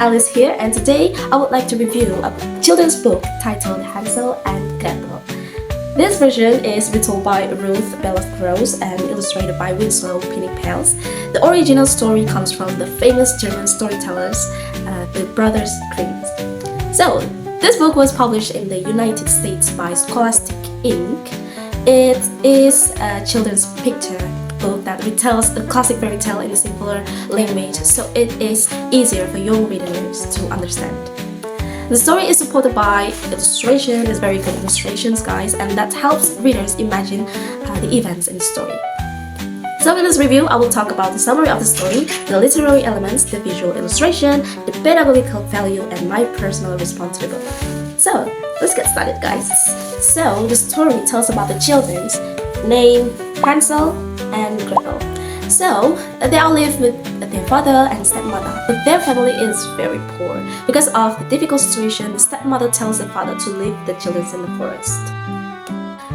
Alice here, and today I would like to review a children's book titled Hansel and Gretel. This version is written by Ruth Bellows and illustrated by Winslow Penney-Pales. The original story comes from the famous German storytellers, the Brothers Grimm. So, this book was published in the United States by Scholastic Inc. It is a children's picture book that retells the classic fairy tale in a simpler language, so it is easier for young readers to understand. The story is supported by illustration, it's very good illustrations, guys, and that helps readers imagine the events in the story. So in this review, I will talk about the summary of the story, the literary elements, the visual illustration, the pedagogical value, and my personal response to the book. So let's get started, guys. So the story tells about the children's named Hansel and Gretel. So they all live with their father and stepmother, but their family is very poor. Because of the difficult situation, the stepmother tells the father to leave the children in the forest.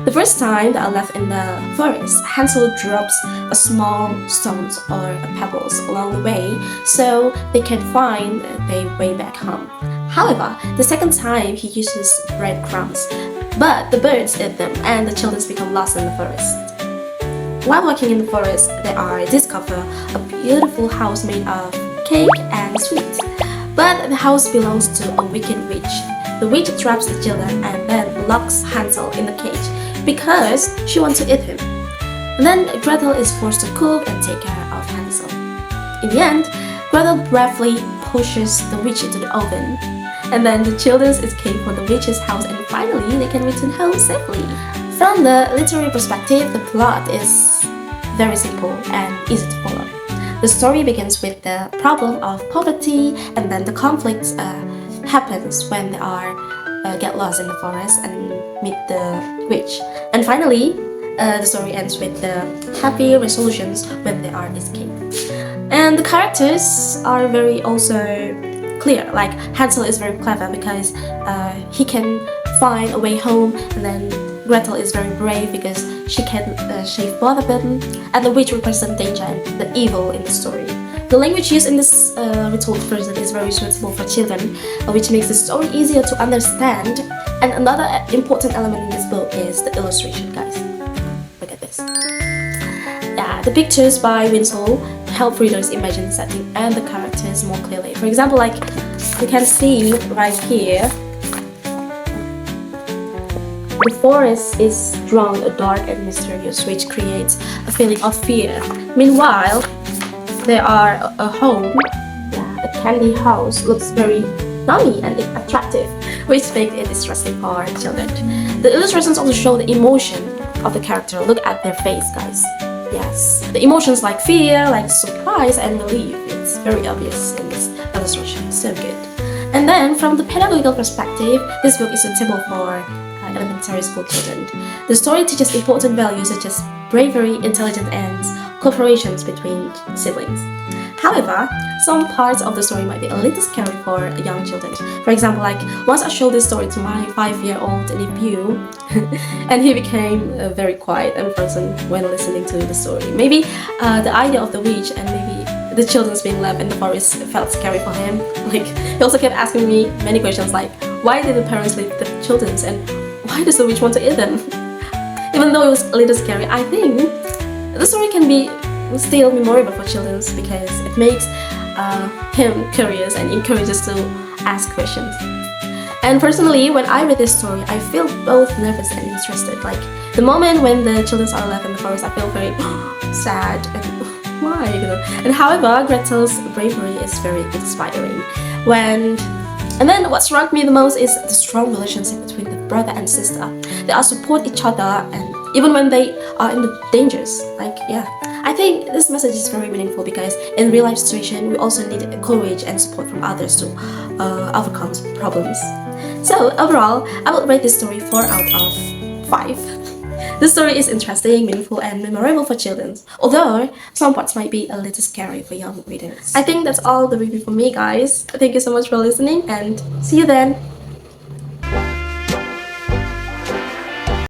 The first time they are left in the forest, Hansel drops a small stones or pebbles along the way so they can find their way back home. However, the second time he uses breadcrumbs, but the birds eat them and the children become lost in the forest. While walking in the forest, they discover a beautiful house made of cake and sweets. But the house belongs to a wicked witch. The witch traps the children and then locks Hansel in the cage because she wants to eat him. And then Gretel is forced to cook and take care of Hansel. In the end, Gretel bravely pushes the witch into the oven. And then the children escape from the witch's house and finally they can return home safely. From the literary perspective, the plot is very simple and easy to follow. The story begins with the problem of poverty, and then the conflict happens when they get lost in the forest and meet the witch. And finally, the story ends with the happy resolutions when they are escaped. And the characters are very also clear. Like Hansel is very clever because he can find a way home, and then Gretel is very brave because she can save both of them, and the witch represents danger and the evil in the story. The language used in this retold version is very suitable for children, which makes the story easier to understand. And another important element in this book is the illustration, guys. Look at this. Yeah, the pictures by Winslow help readers imagine the setting and the characters more clearly. For example, like you can see right here, the forest is drawn dark and mysterious, which creates a feeling of fear. Meanwhile, there are a home, a candy house, looks very yummy and attractive, which makes it distressing for children. The illustrations also show the emotion of the character. Look at their face, guys. Yes, the emotions like fear, like surprise and relief. It's very obvious in this illustration. So good. And then, from the pedagogical perspective, this book is suitable for elementary school children. The story teaches important values such as bravery, intelligence, and cooperation between siblings. However, some parts of the story might be a little scary for young children. For example, like once I showed this story to my 5-year-old nephew, and he became very quiet and frozen when listening to the story. Maybe the idea of the witch and maybe the children being left in the forest felt scary for him. Like he also kept asking me many questions like, why did the parents leave the children and why does the witch want to eat them? Even though it was a little scary, I think the story can be still memorable for children because it makes him curious and encourages to ask questions. And personally, when I read this story, I feel both nervous and interested. Like the moment when the children are left in the forest, I feel very sad and why? And however, Gretel's bravery is very inspiring. And then what struck me the most is the strong relationship between the brother and sister. They all support each other, and even when they are in the dangers. I think this message is very meaningful because in real life situation, we also need courage and support from others to overcome problems. So overall, I would rate this story 4 out of 5. The story is interesting, meaningful, and memorable for children, although some parts might be a little scary for young readers. I think that's all the review from me, guys. Thank you so much for listening, and see you then.